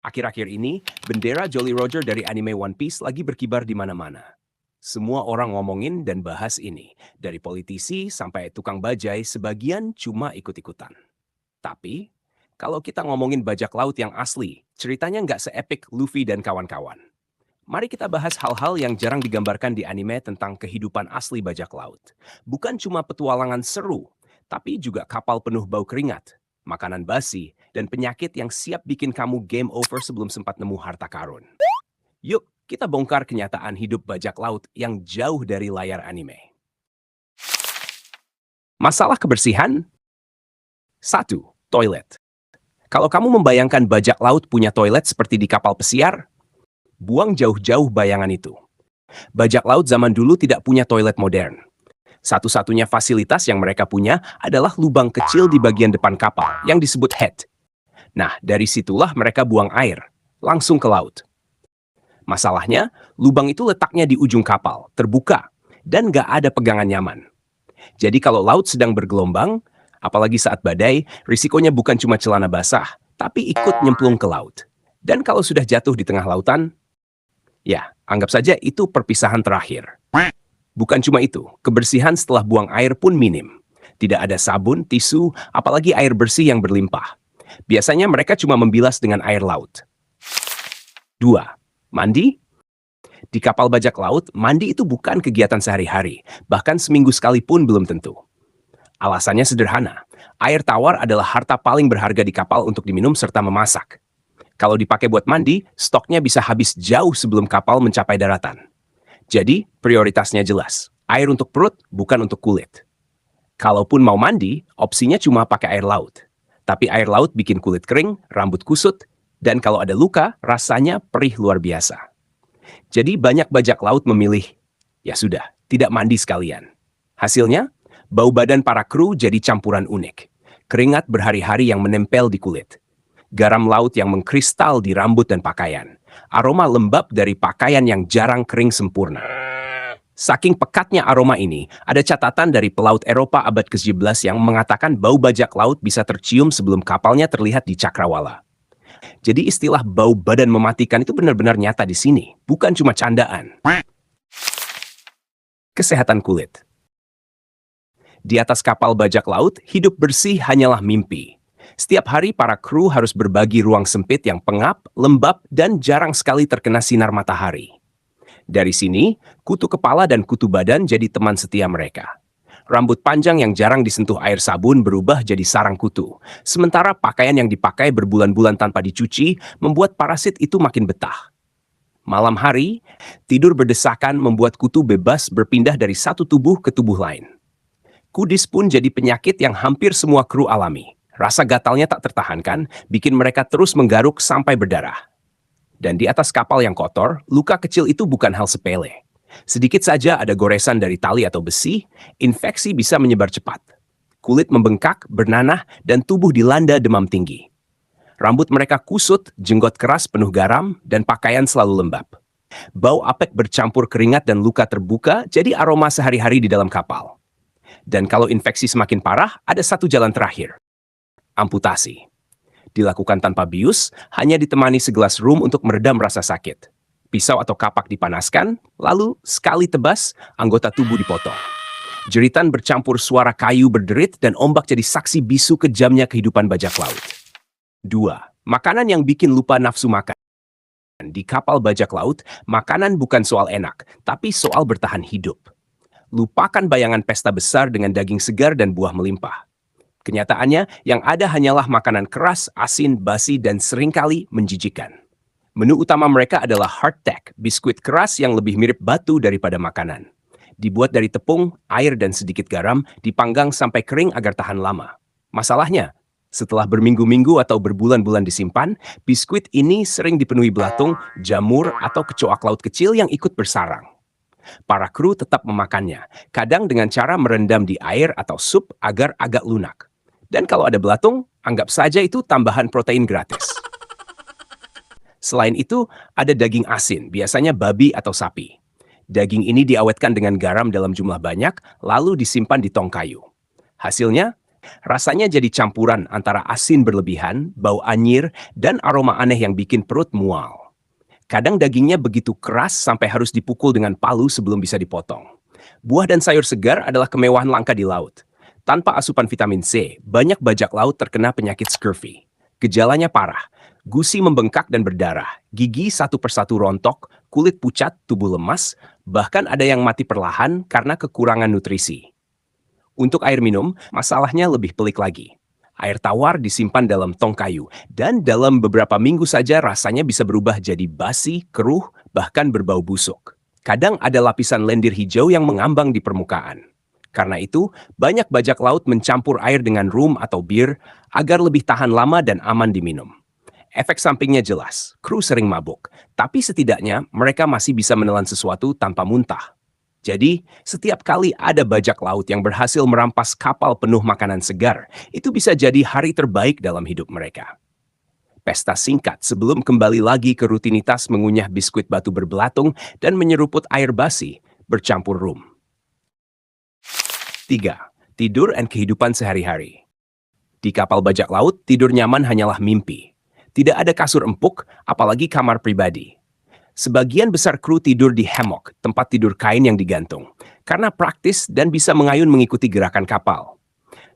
Akhir-akhir ini, bendera Jolly Roger dari anime One Piece lagi berkibar di mana-mana. Semua orang ngomongin dan bahas ini. Dari politisi sampai tukang bajai, sebagian cuma ikut-ikutan. Tapi, kalau kita ngomongin bajak laut yang asli, ceritanya nggak se-epic Luffy dan kawan-kawan. Mari kita bahas hal-hal yang jarang digambarkan di anime tentang kehidupan asli bajak laut. Bukan cuma petualangan seru, tapi juga kapal penuh bau keringat, makanan basi, dan penyakit yang siap bikin kamu game over sebelum sempat nemu harta karun. Yuk, kita bongkar kenyataan hidup bajak laut yang jauh dari layar anime. Masalah kebersihan? 1. Toilet. Kalau kamu membayangkan bajak laut punya toilet seperti di kapal pesiar, buang jauh-jauh bayangan itu. Bajak laut zaman dulu tidak punya toilet modern. Satu-satunya fasilitas yang mereka punya adalah lubang kecil di bagian depan kapal yang disebut head. Nah, dari situlah mereka buang air, langsung ke laut. Masalahnya, lubang itu letaknya di ujung kapal, terbuka, dan nggak ada pegangan nyaman. Jadi kalau laut sedang bergelombang, apalagi saat badai, risikonya bukan cuma celana basah, tapi ikut nyemplung ke laut. Dan kalau sudah jatuh di tengah lautan, ya, anggap saja itu perpisahan terakhir. Bukan cuma itu, kebersihan setelah buang air pun minim. Tidak ada sabun, tisu, apalagi air bersih yang berlimpah. Biasanya mereka cuma membilas dengan air laut. 2. Mandi? Di kapal bajak laut, mandi itu bukan kegiatan sehari-hari, bahkan seminggu sekali pun belum tentu. Alasannya sederhana, air tawar adalah harta paling berharga di kapal untuk diminum serta memasak. Kalau dipakai buat mandi, stoknya bisa habis jauh sebelum kapal mencapai daratan. Jadi, prioritasnya jelas. Air untuk perut, bukan untuk kulit. Kalaupun mau mandi, opsinya cuma pakai air laut. Tapi air laut bikin kulit kering, rambut kusut, dan kalau ada luka, rasanya perih luar biasa. Jadi banyak bajak laut memilih, ya sudah, tidak mandi sekalian. Hasilnya, bau badan para kru jadi campuran unik. Keringat berhari-hari yang menempel di kulit. Garam laut yang mengkristal di rambut dan pakaian. Aroma lembab dari pakaian yang jarang kering sempurna. Saking pekatnya aroma ini, ada catatan dari pelaut Eropa abad ke-17 yang mengatakan bau bajak laut bisa tercium sebelum kapalnya terlihat di cakrawala. Jadi istilah bau badan mematikan itu benar-benar nyata di sini, bukan cuma candaan. Kesehatan kulit. Di atas kapal bajak laut, hidup bersih hanyalah mimpi. Setiap hari para kru harus berbagi ruang sempit yang pengap, lembab, dan jarang sekali terkena sinar matahari. Dari sini, kutu kepala dan kutu badan jadi teman setia mereka. Rambut panjang yang jarang disentuh air sabun berubah jadi sarang kutu. Sementara pakaian yang dipakai berbulan-bulan tanpa dicuci membuat parasit itu makin betah. Malam hari, tidur berdesakan membuat kutu bebas berpindah dari satu tubuh ke tubuh lain. Kudis pun jadi penyakit yang hampir semua kru alami. Rasa gatalnya tak tertahankan, bikin mereka terus menggaruk sampai berdarah. Dan di atas kapal yang kotor, luka kecil itu bukan hal sepele. Sedikit saja ada goresan dari tali atau besi, infeksi bisa menyebar cepat. Kulit membengkak, bernanah, dan tubuh dilanda demam tinggi. Rambut mereka kusut, jenggot keras penuh garam, dan pakaian selalu lembab. Bau apek bercampur keringat dan luka terbuka jadi aroma sehari-hari di dalam kapal. Dan kalau infeksi semakin parah, ada satu jalan terakhir. Amputasi. Dilakukan tanpa bius, hanya ditemani segelas rum untuk meredam rasa sakit. Pisau atau kapak dipanaskan, lalu sekali tebas, anggota tubuh dipotong. Jeritan bercampur suara kayu berderit dan ombak jadi saksi bisu kejamnya kehidupan bajak laut. 2. Makanan yang bikin lupa nafsu makan. Di kapal bajak laut, makanan bukan soal enak, tapi soal bertahan hidup. Lupakan bayangan pesta besar dengan daging segar dan buah melimpah. Kenyataannya, yang ada hanyalah makanan keras, asin, basi, dan seringkali menjijikan. Menu utama mereka adalah hardtack, biskuit keras yang lebih mirip batu daripada makanan. Dibuat dari tepung, air, dan sedikit garam, dipanggang sampai kering agar tahan lama. Masalahnya, setelah berminggu-minggu atau berbulan-bulan disimpan, biskuit ini sering dipenuhi belatung, jamur, atau kecoak laut kecil yang ikut bersarang. Para kru tetap memakannya, kadang dengan cara merendam di air atau sup agar agak lunak. Dan kalau ada belatung, anggap saja itu tambahan protein gratis. Selain itu, ada daging asin, biasanya babi atau sapi. Daging ini diawetkan dengan garam dalam jumlah banyak, lalu disimpan di tong kayu. Hasilnya, Rasanya jadi campuran antara asin berlebihan, bau anyir, dan aroma aneh yang bikin perut mual. Kadang dagingnya begitu keras sampai harus dipukul dengan palu sebelum bisa dipotong. Buah dan sayur segar adalah kemewahan langka di laut. Tanpa asupan vitamin C, banyak bajak laut terkena penyakit scurvy. Gejalanya parah, gusi membengkak dan berdarah, gigi satu persatu rontok, kulit pucat, tubuh lemas, bahkan ada yang mati perlahan karena kekurangan nutrisi. Untuk air minum, masalahnya lebih pelik lagi. Air tawar disimpan dalam tong kayu, dan dalam beberapa minggu saja rasanya bisa berubah jadi basi, keruh, bahkan berbau busuk. Kadang ada lapisan lendir hijau yang mengambang di permukaan. Karena itu, banyak bajak laut mencampur air dengan rum atau bir agar lebih tahan lama dan aman diminum. Efek sampingnya jelas, kru sering mabuk, tapi setidaknya mereka masih bisa menelan sesuatu tanpa muntah. Jadi, setiap kali ada bajak laut yang berhasil merampas kapal penuh makanan segar, itu bisa jadi hari terbaik dalam hidup mereka. Pesta singkat sebelum kembali lagi ke rutinitas mengunyah biskuit batu berbelatung dan menyeruput air basi bercampur rum. 3. Tidur dan kehidupan sehari-hari. Di kapal bajak laut, tidur nyaman hanyalah mimpi. Tidak ada kasur empuk, apalagi kamar pribadi. Sebagian besar kru tidur di hammock, tempat tidur kain yang digantung, karena praktis dan bisa mengayun mengikuti gerakan kapal.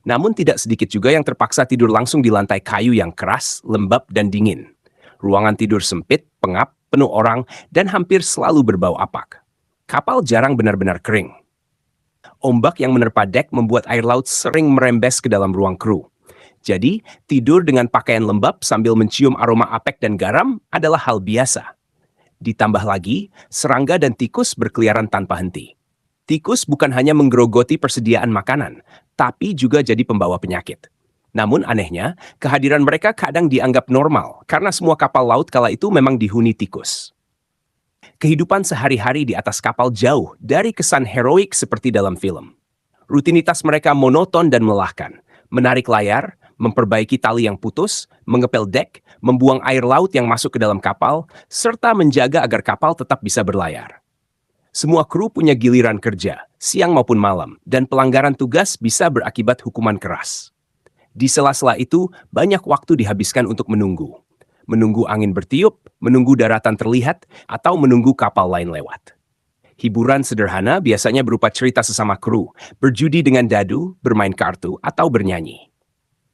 Namun tidak sedikit juga yang terpaksa tidur langsung di lantai kayu yang keras, lembab, dan dingin. Ruangan tidur sempit, pengap, penuh orang, dan hampir selalu berbau apak. Kapal jarang benar-benar kering. Ombak yang menerpa dek membuat air laut sering merembes ke dalam ruang kru. Jadi, tidur dengan pakaian lembab sambil mencium aroma apek dan garam adalah hal biasa. Ditambah lagi, serangga dan tikus berkeliaran tanpa henti. Tikus bukan hanya menggerogoti persediaan makanan, tapi juga jadi pembawa penyakit. Namun anehnya, kehadiran mereka kadang dianggap normal karena semua kapal laut kala itu memang dihuni tikus. Kehidupan sehari-hari di atas kapal jauh dari kesan heroik seperti dalam film. Rutinitas mereka monoton dan melelahkan. Menarik layar, memperbaiki tali yang putus, mengepel dek, membuang air laut yang masuk ke dalam kapal, serta menjaga agar kapal tetap bisa berlayar. Semua kru punya giliran kerja, siang maupun malam, dan pelanggaran tugas bisa berakibat hukuman keras. Di sela-sela itu, banyak waktu dihabiskan untuk menunggu. Menunggu angin bertiup, menunggu daratan terlihat, atau menunggu kapal lain lewat. Hiburan sederhana biasanya berupa cerita sesama kru, berjudi dengan dadu, bermain kartu, atau bernyanyi.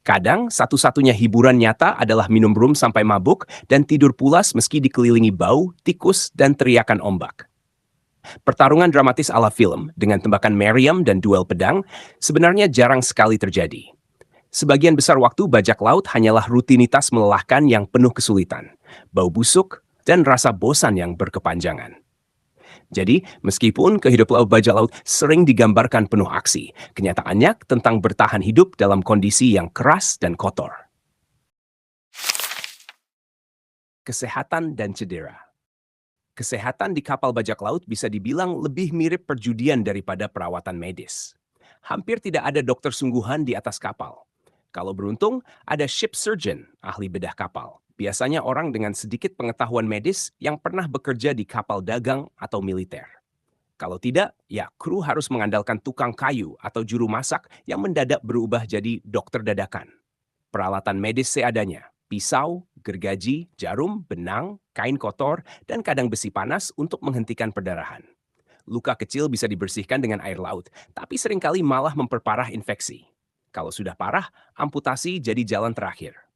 Kadang, satu-satunya hiburan nyata adalah minum rum sampai mabuk dan tidur pulas meski dikelilingi bau, tikus, dan teriakan ombak. Pertarungan dramatis ala film dengan tembakan meriam dan duel pedang sebenarnya jarang sekali terjadi. Sebagian besar waktu bajak laut hanyalah rutinitas melelahkan yang penuh kesulitan, bau busuk, dan rasa bosan yang berkepanjangan. Jadi, meskipun kehidupan bajak laut sering digambarkan penuh aksi, kenyataannya tentang bertahan hidup dalam kondisi yang keras dan kotor. Kesehatan dan cedera. Kesehatan di kapal bajak laut bisa dibilang lebih mirip perjudian daripada perawatan medis. Hampir tidak ada dokter sungguhan di atas kapal. Kalau beruntung, ada ship surgeon, ahli bedah kapal. Biasanya orang dengan sedikit pengetahuan medis yang pernah bekerja di kapal dagang atau militer. Kalau tidak, ya kru harus mengandalkan tukang kayu atau juru masak yang mendadak berubah jadi dokter dadakan. Peralatan medis seadanya, pisau, gergaji, jarum, benang, kain kotor, dan kadang besi panas untuk menghentikan perdarahan. Luka kecil bisa dibersihkan dengan air laut, tapi seringkali malah memperparah infeksi. Kalau sudah parah, amputasi jadi jalan terakhir.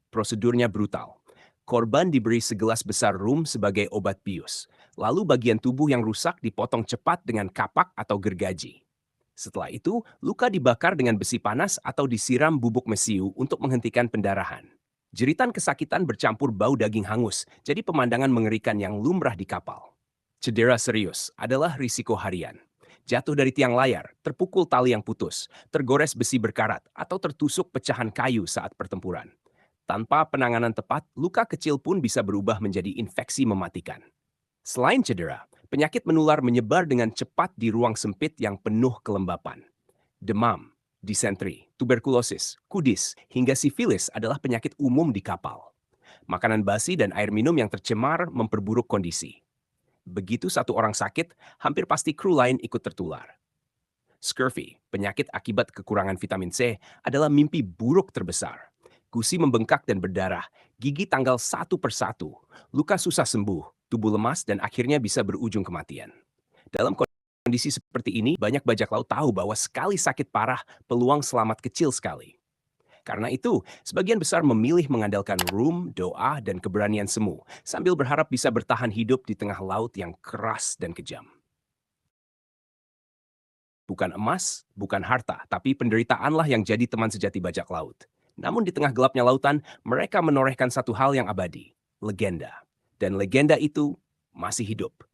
Prosedurnya brutal. Korban diberi segelas besar rum sebagai obat bius. Lalu bagian tubuh yang rusak dipotong cepat dengan kapak atau gergaji. Setelah itu, luka dibakar dengan besi panas atau disiram bubuk mesiu untuk menghentikan pendarahan. Jeritan kesakitan bercampur bau daging hangus, jadi pemandangan mengerikan yang lumrah di kapal. Cedera serius adalah risiko harian. Jatuh dari tiang layar, terpukul tali yang putus, tergores besi berkarat, atau tertusuk pecahan kayu saat pertempuran. Tanpa penanganan tepat, luka kecil pun bisa berubah menjadi infeksi mematikan. Selain cedera, penyakit menular menyebar dengan cepat di ruang sempit yang penuh kelembapan. Demam, disentri, tuberkulosis, kudis, hingga sifilis adalah penyakit umum di kapal. Makanan basi dan air minum yang tercemar memperburuk kondisi. Begitu satu orang sakit, hampir pasti kru lain ikut tertular. Scurvy, penyakit akibat kekurangan vitamin C, adalah mimpi buruk terbesar. Gusi membengkak dan berdarah, gigi tanggal satu persatu, luka susah sembuh, tubuh lemas, dan akhirnya bisa berujung kematian. Dalam kondisi seperti ini, banyak bajak laut tahu bahwa sekali sakit parah, peluang selamat kecil sekali. Karena itu, sebagian besar memilih mengandalkan rum, doa, dan keberanian semu, sambil berharap bisa bertahan hidup di tengah laut yang keras dan kejam. Bukan emas, bukan harta, tapi penderitaanlah yang jadi teman sejati bajak laut. Namun di tengah gelapnya lautan, mereka menorehkan satu hal yang abadi, legenda. Dan legenda itu masih hidup.